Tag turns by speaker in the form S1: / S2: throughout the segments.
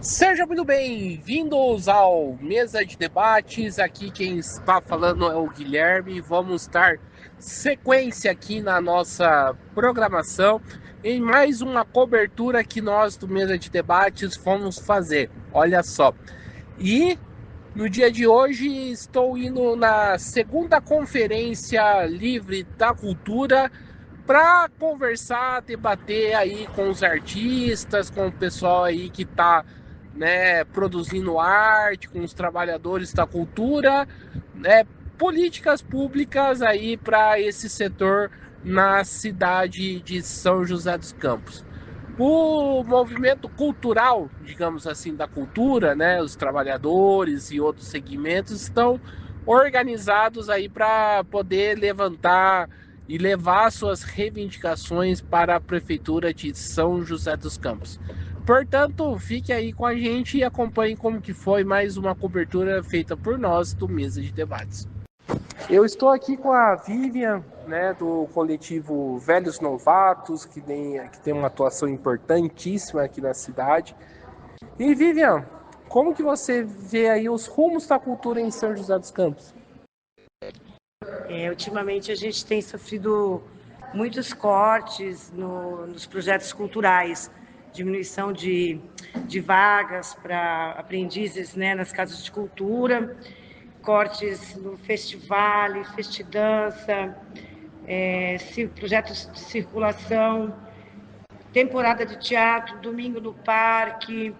S1: Sejam muito bem-vindos ao Mesa de Debates. Aqui quem está falando é o Guilherme. Vamos dar sequência aqui na nossa programação em mais uma cobertura que nós do Mesa de Debates vamos fazer. Olha só. E no dia de hoje estou indo na segunda conferência livre da cultura para conversar, debater aí com os artistas, com o pessoal aí que está, né, produzindo arte, com os trabalhadores da cultura, né, políticas públicas aí para esse setor na cidade de São José dos Campos. O movimento cultural, digamos assim, da cultura, né, os trabalhadores e outros segmentos estão organizados aí para poder levantar e levar suas reivindicações para a prefeitura de São José dos Campos. Portanto, fique aí com a gente e acompanhe como que foi mais uma cobertura feita por nós do Mesa de Debates. Eu estou aqui com a Vivian, né, do coletivo Velhos Novatos, que tem uma atuação importantíssima aqui na cidade. E Vivian, como que você vê aí os rumos da cultura em São José dos Campos?
S2: Ultimamente a gente tem sofrido muitos cortes nos projetos culturais, diminuição de vagas para aprendizes, né, nas casas de cultura, cortes no festival, festidança, projetos de circulação, temporada de teatro, domingo no parque.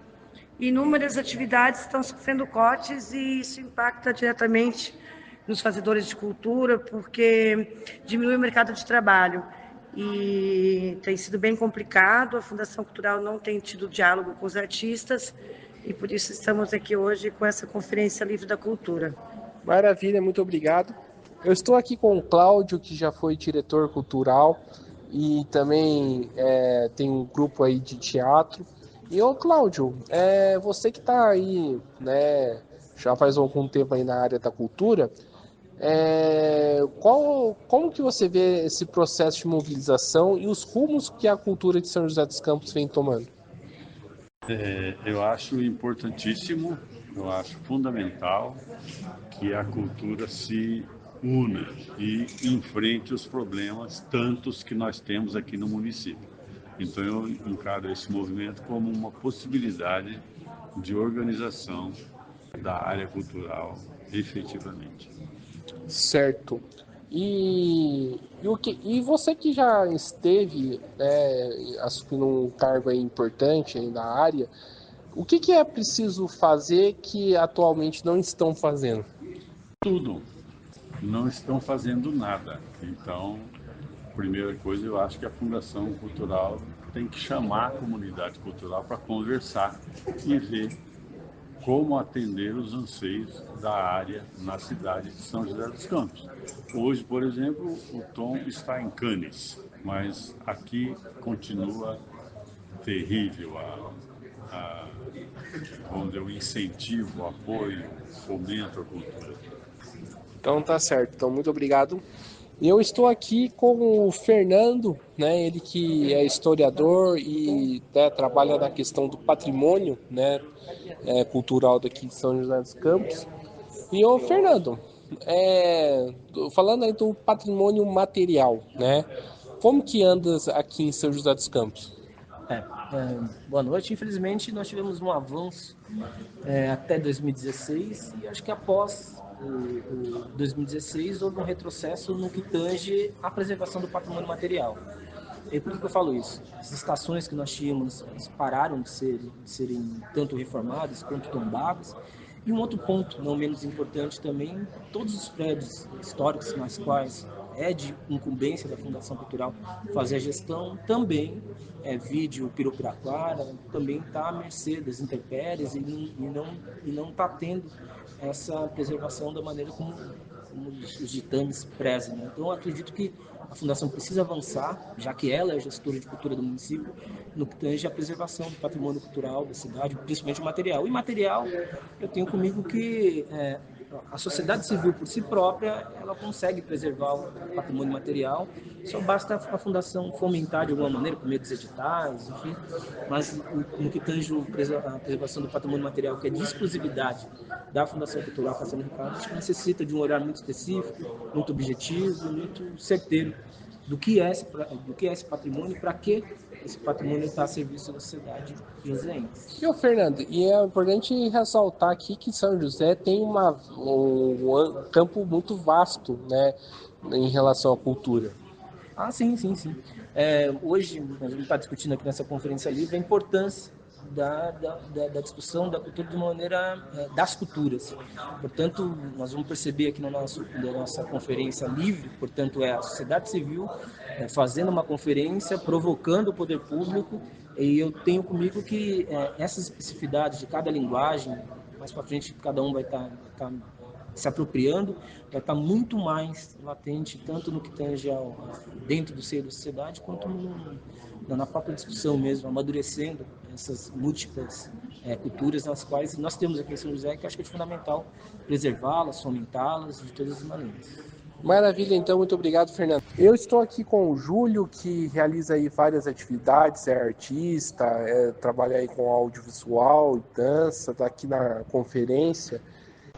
S2: Inúmeras atividades estão sofrendo cortes e isso impacta diretamente nos fazedores de cultura, porque diminui o mercado de trabalho. E tem sido bem complicado, a Fundação Cultural não tem tido diálogo com os artistas, e por isso estamos aqui hoje com essa Conferência Livre da Cultura.
S1: Maravilha, muito obrigado. Eu estou aqui com o Cláudio, que já foi diretor cultural e também tem um grupo aí de teatro. E ô Cláudio, você que está aí, né, já faz algum tempo aí na área da cultura, como que você vê esse processo de mobilização e os rumos que a cultura de São José dos Campos vem tomando?
S3: Eu acho importantíssimo, eu acho fundamental que a cultura se una e enfrente os problemas tantos que nós temos aqui no município. Então eu encaro esse movimento como uma possibilidade de organização da área cultural efetivamente.
S1: Certo. E você que já esteve, né, assumindo um cargo aí importante aí na área, o que é preciso fazer que atualmente não estão fazendo?
S3: Tudo, não estão fazendo nada. Então, primeira coisa, eu acho que a Fundação Cultural tem que chamar a comunidade cultural para conversar e ver como atender os anseios da área na cidade de São José dos Campos. Hoje, por exemplo, o Tom está em Cannes, mas aqui continua terrível vamos dizer, o incentivo, o apoio, o fomento à cultura.
S1: Então tá certo. Então muito obrigado. Eu estou aqui com o Fernando, né? Ele que é historiador e, né, trabalha na questão do patrimônio, né, cultural daqui de São José dos Campos. E o Fernando, falando aí do patrimônio material, né? Como que andas aqui em São José dos Campos?
S4: Boa noite. Infelizmente, nós tivemos um avanço até 2016 e acho que após o 2016 houve um retrocesso no que tange à preservação do patrimônio material. E por que eu falo isso? As estações que nós tínhamos pararam de serem tanto reformadas quanto tombadas. E um outro ponto, não menos importante também, todos os prédios históricos nas quais é de incumbência da Fundação Cultural fazer a gestão, também vídeo Pirupiraquara, também está à mercê das intempéries e não está tendo essa preservação da maneira como os ditames prezam, né? Então, eu acredito que a Fundação precisa avançar, já que ela é a gestora de cultura do município, no que tange a preservação do patrimônio cultural da cidade, principalmente o material. E material, eu tenho comigo que a sociedade civil por si própria, ela consegue preservar o patrimônio material, só basta a fundação fomentar de alguma maneira, por meio dos editais, enfim, mas no que tange a preservação do patrimônio material, que é de exclusividade da Fundação Cultural Castelo Ricardo, acho que necessita de um olhar muito específico, muito objetivo, muito certeiro do que é esse patrimônio e para que esse patrimônio está a serviço da sociedade joseense.
S1: E o Fernando, e é importante ressaltar aqui que São José tem um campo muito vasto, né, em relação à cultura.
S4: Ah, sim. Hoje, a gente está discutindo aqui nessa conferência livre a importância da discussão da cultura de uma maneira das culturas. Portanto, nós vamos perceber aqui na nossa conferência livre, portanto, é a sociedade civil fazendo uma conferência, provocando o poder público, e eu tenho comigo que essas especificidades de cada linguagem, mais para frente cada um vai estar se apropriando, vai estar muito mais latente, tanto no que tange dentro do seio da sociedade, quanto na própria discussão mesmo, amadurecendo essas múltiplas culturas nas quais nós temos aqui em São José, que acho que é fundamental preservá-las, fomentá-las de todas as maneiras.
S1: Maravilha, então, muito obrigado, Fernando. Eu estou aqui com o Júlio, que realiza aí várias atividades, é artista, trabalha aí com audiovisual e dança, está aqui na conferência.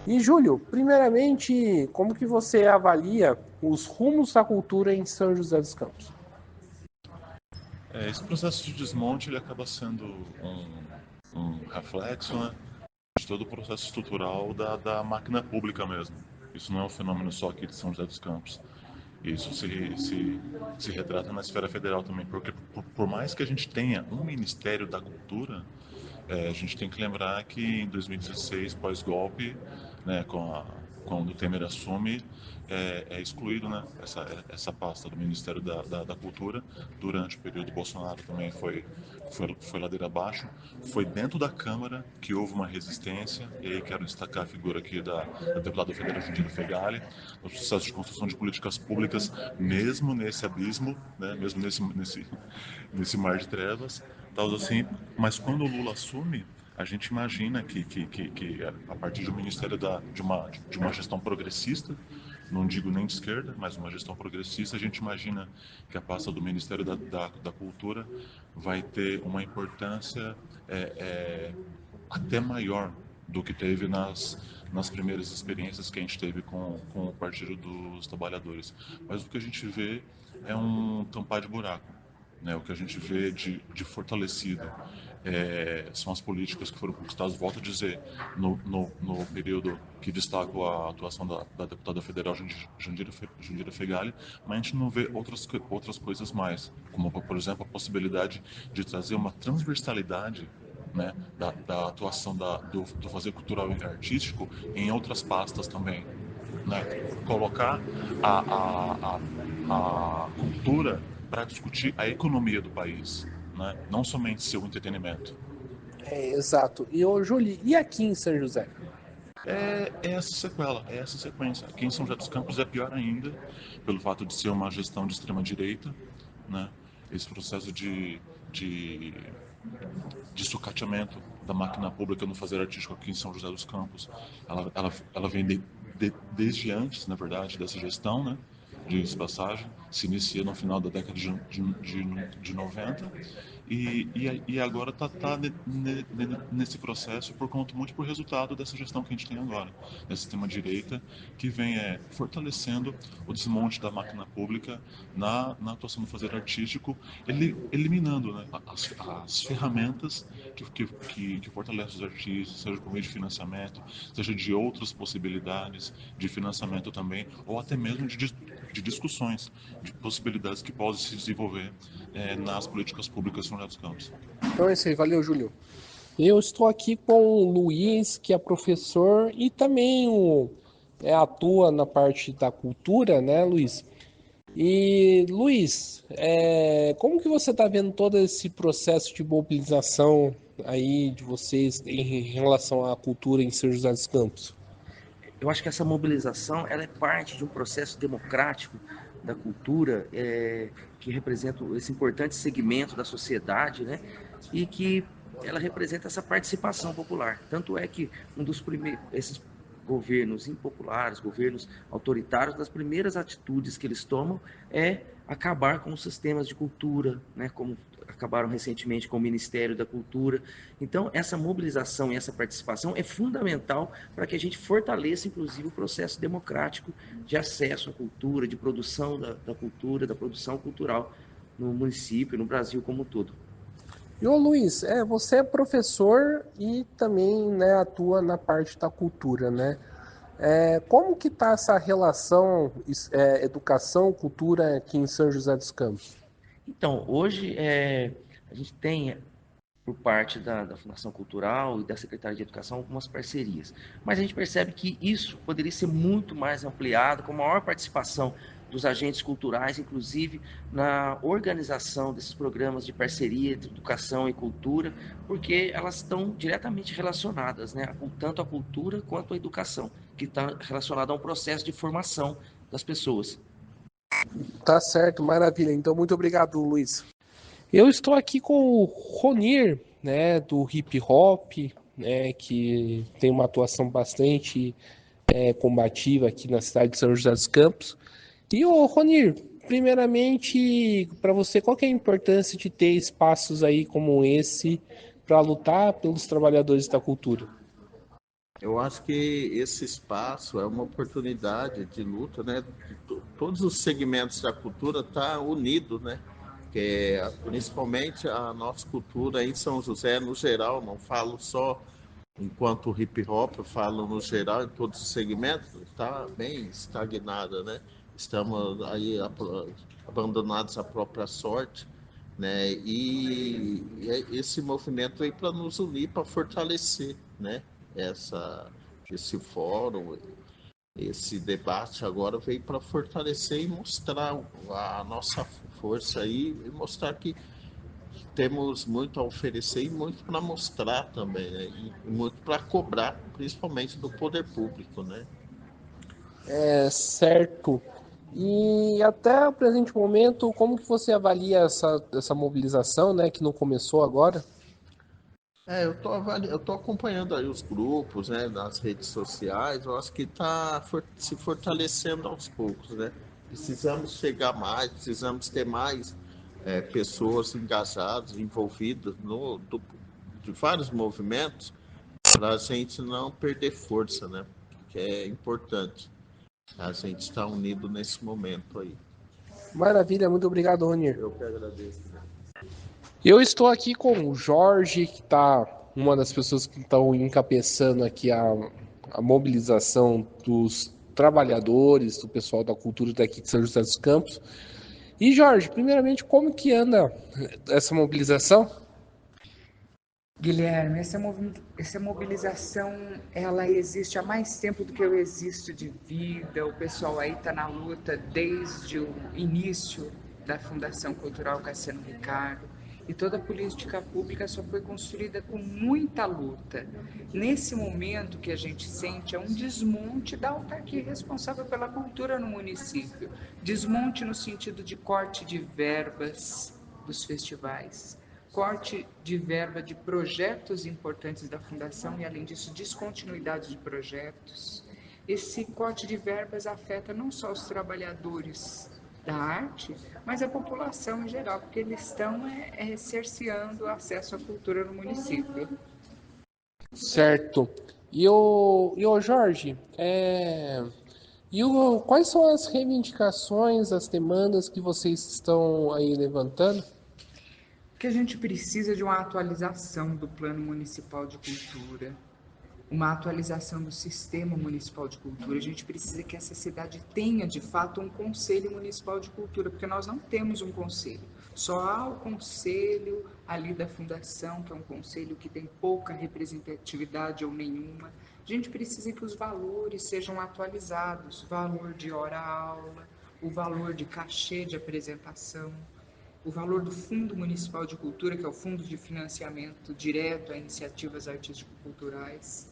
S1: E, Júlio, primeiramente, como que você avalia os rumos da cultura em São José dos Campos?
S5: Esse processo de desmonte ele acaba sendo um reflexo, né, de todo o processo estrutural da máquina pública mesmo. Isso não é um fenômeno só aqui de São José dos Campos. Isso se retrata na esfera federal também, porque por mais que a gente tenha um Ministério da Cultura, a gente tem que lembrar que em 2016, pós-golpe, né, quando o Temer assume, é excluído, né, essa pasta do Ministério da Cultura. Durante o período Bolsonaro também foi ladeira abaixo. Foi dentro da Câmara que houve uma resistência, e aí quero destacar a figura aqui da deputada federal Jandira Fegali, no processo de construção de políticas públicas, mesmo nesse abismo, né, mesmo nesse mar de trevas, tal assim. Mas quando o Lula assume, a gente imagina que a partir do Ministério de uma gestão progressista, não digo nem de esquerda, mas uma gestão progressista, a gente imagina que a pasta do Ministério da Cultura vai ter uma importância até maior do que teve nas primeiras experiências que a gente teve com o Partido dos Trabalhadores. Mas o que a gente vê é um tampar de buraco. Né? O que a gente vê de fortalecido são as políticas que foram conquistadas, volto a dizer, no período que destaco a atuação da deputada federal Jandira Fegali, mas a gente não vê outras coisas mais, como, por exemplo, a possibilidade de trazer uma transversalidade, né, da atuação do fazer cultural e artístico em outras pastas também. Né? Colocar a cultura para discutir a economia do país, né? Não somente seu entretenimento.
S1: Exato. E, Júlio, e aqui em São José?
S5: É essa sequela, é essa sequência. Aqui em São José dos Campos é pior ainda, pelo fato de ser uma gestão de extrema-direita, né? Esse processo de sucateamento da máquina pública no fazer artístico aqui em São José dos Campos, ela vem desde antes, na verdade, dessa gestão, né? De passagem, se inicia no final da década de 90 e agora está nesse processo muito por resultado dessa gestão que a gente tem agora, dessa extrema-direita que vem fortalecendo o desmonte da máquina pública na atuação do fazer artístico, eliminando, né, as ferramentas que fortalecem os artistas, seja por meio de financiamento, seja de outras possibilidades de financiamento também, ou até mesmo de discussões, de possibilidades que podem se desenvolver nas políticas públicas em São José dos Campos.
S1: Então é isso aí, valeu, Júlio. Eu estou aqui com o Luiz, que é professor e também atua na parte da cultura, né, Luiz? E, Luiz, como que você está vendo todo esse processo de mobilização aí de vocês em relação à cultura em São José dos Campos?
S6: Eu acho que essa mobilização ela é parte de um processo democrático da cultura que representa esse importante segmento da sociedade, né? E que ela representa essa participação popular. Tanto é que esses governos impopulares, governos autoritários, das primeiras atitudes que eles tomam é acabar com os sistemas de cultura, né, como acabaram recentemente com o Ministério da Cultura. Então, essa mobilização e essa participação é fundamental para que a gente fortaleça, inclusive, o processo democrático de acesso à cultura, de produção da cultura, da produção cultural no município, no Brasil como um todo.
S1: E ô Luiz, você é professor e também, né, atua na parte da cultura, né? Como que está essa relação educação, cultura aqui em São José dos Campos?
S6: Então, hoje a gente tem, por parte da Fundação Cultural e da Secretaria de Educação, algumas parcerias. Mas a gente percebe que isso poderia ser muito mais ampliado, com maior participação dos agentes culturais, inclusive na organização desses programas de parceria de educação e cultura, porque elas estão diretamente relacionadas, né? Tanto a cultura quanto a educação, que está relacionada a um processo de formação das pessoas.
S1: Tá certo, maravilha. Então, muito obrigado, Luiz. Eu estou aqui com o Ronir, né, do hip hop, né, que tem uma atuação bastante combativa aqui na cidade de São José dos Campos. E o Ronir, primeiramente, para você, qual que é a importância de ter espaços aí como esse para lutar pelos trabalhadores da cultura?
S7: Eu acho que esse espaço é uma oportunidade de luta, né? Todos os segmentos da cultura estão unidos, né? Principalmente a nossa cultura em São José, no geral, não falo só enquanto hip hop, eu falo no geral, em todos os segmentos, está bem estagnada, né? Estamos aí abandonados à própria sorte, né? E esse movimento aí para nos unir, para fortalecer, né? Esse fórum, esse debate agora veio para fortalecer e mostrar a nossa força aí e mostrar que temos muito a oferecer e muito para mostrar também, né? E muito para cobrar, principalmente do poder público, né?
S1: Certo. E até o presente momento, como que você avalia essa mobilização, né, que não começou agora?
S7: Eu tô acompanhando aí os grupos, né, nas redes sociais. Eu acho que está se fortalecendo aos poucos, né? Precisamos chegar mais, precisamos ter mais pessoas engajadas, envolvidas de vários movimentos, para a gente não perder força, né? Que é importante. A gente está unido nesse momento aí.
S1: Maravilha, muito obrigado, Ronir.
S7: Eu que agradeço.
S1: Eu estou aqui com o Jorge, que está uma das pessoas que estão encabeçando aqui a mobilização dos trabalhadores, do pessoal da cultura daqui de São José dos Campos. E Jorge, primeiramente, como que anda essa mobilização?
S8: Guilherme, essa mobilização, ela existe há mais tempo do que eu existo de vida. O pessoal aí está na luta desde o início da Fundação Cultural Cassiano Ricardo. E toda a política pública só foi construída com muita luta. Nesse momento que a gente sente é um desmonte da autarquia responsável pela cultura no município. Desmonte no sentido de corte de verbas dos festivais, corte de verba de projetos importantes da Fundação e, além disso, descontinuidade de projetos. Esse corte de verbas afeta não só os trabalhadores da arte, mas a população em geral, porque eles estão cerceando o acesso à cultura no município.
S1: Certo. E o Jorge, quais são as reivindicações, as demandas que vocês estão aí levantando?
S8: Que a gente precisa de uma atualização do Plano Municipal de Cultura, uma atualização do Sistema Municipal de Cultura. A gente precisa que essa cidade tenha, de fato, um Conselho Municipal de Cultura, porque nós não temos um conselho. Só há o conselho ali da Fundação, que é um conselho que tem pouca representatividade ou nenhuma. A gente precisa que os valores sejam atualizados, o valor de hora-aula, o valor de cachê de apresentação, o valor do Fundo Municipal de Cultura, que é o fundo de financiamento direto a iniciativas artístico-culturais.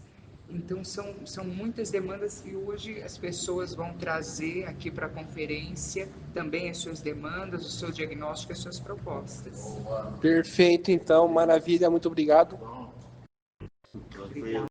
S8: Então, são muitas demandas que hoje as pessoas vão trazer aqui para a conferência, também as suas demandas, o seu diagnóstico e as suas propostas.
S1: Perfeito, então, maravilha, muito obrigado.
S8: Obrigada.